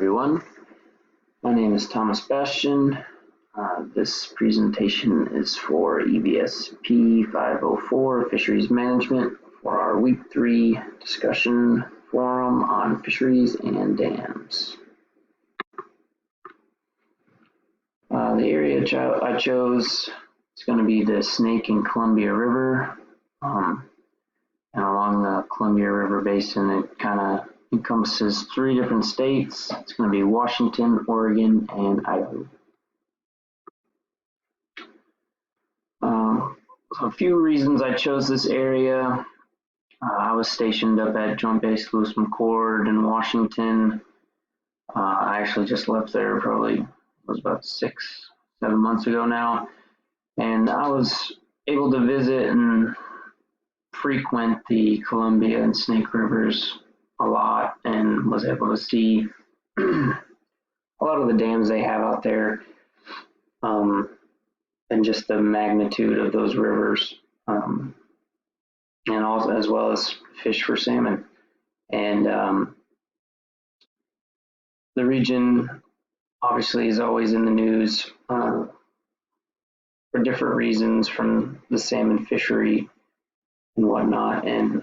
everyone. My name is Thomas Bastian. This presentation is for EBSP 504 Fisheries Management for our Week 3 discussion forum on fisheries and dams. The area I chose is going to be the Snake and Columbia River. And along the Columbia River Basin, it kind of encompasses 3 different states. It's going to be Washington, Oregon, and Idaho. So a few reasons I chose this area. I was stationed up at Joint Base Lewis McChord in Washington. I actually just left there it was about 6-7 months ago now. And I was able to visit and frequent the Columbia and Snake Rivers a lot and was able to see a lot of the dams they have out there, and just the magnitude of those rivers, and also as well as fish for salmon. And the region obviously is always in the news for different reasons, from the salmon fishery and whatnot, and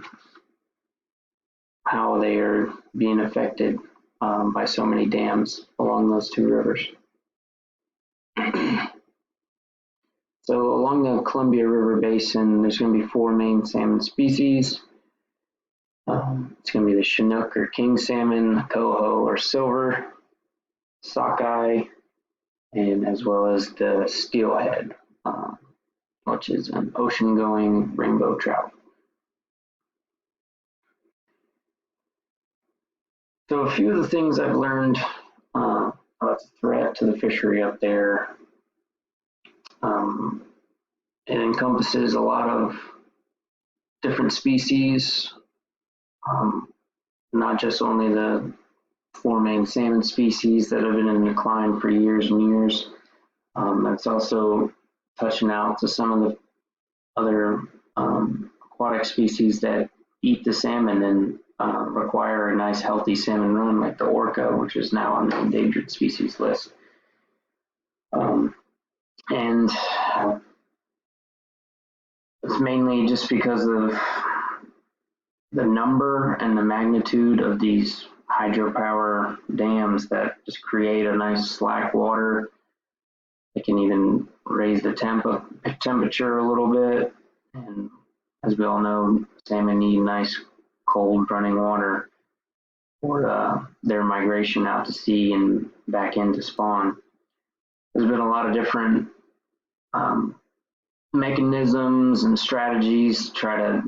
how they are being affected by so many dams along those 2 rivers. So along the Columbia River Basin, there's going to be 4 main salmon species. It's going to be the Chinook or king salmon, coho or silver, sockeye, and as well as the steelhead, which is an ocean-going rainbow trout. So a few of the things I've learned about the threat to the fishery up there. It encompasses a lot of different species, not just only the 4 main salmon species that have been in decline for years and years. It's also touching out to some of the other aquatic species that eat the salmon and require a nice healthy salmon run, like the orca, which is now on the endangered species list. And it's mainly just because of the number and the magnitude of these hydropower dams that just create a nice slack water. It can even raise the temperature a little bit. And as we all know, salmon need nice cold running water for their migration out to sea and back in to spawn. There's been a lot of different mechanisms and strategies to try to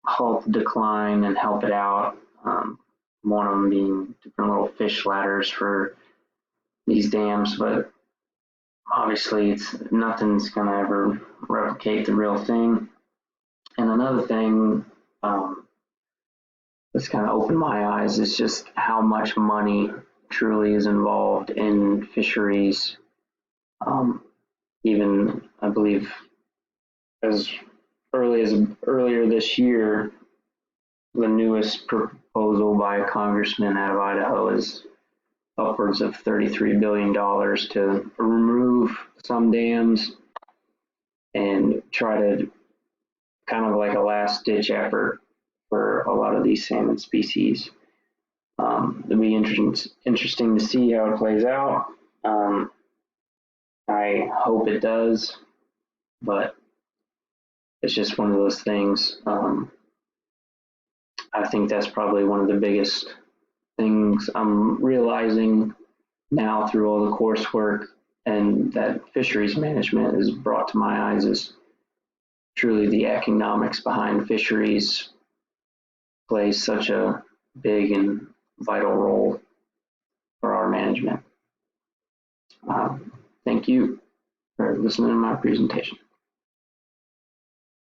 halt the decline and help it out. One of them being different little fish ladders for these dams, but obviously nothing's going to ever replicate the real thing. And another thing that's kind of opened my eyes is just how much money truly is involved in fisheries. Even I believe as early as earlier this year, the newest proposal by a congressman out of Idaho is upwards of $33 billion to remove some dams and try to kind of like a last ditch effort for a lot of these salmon species. It'll be interesting to see how it plays out. I hope it does, but it's just one of those things. I think that's probably one of the biggest things I'm realizing now through all the coursework and that fisheries management is brought to my eyes, is truly the economics behind fisheries plays such a big and vital role for our management. Thank you for listening to my presentation.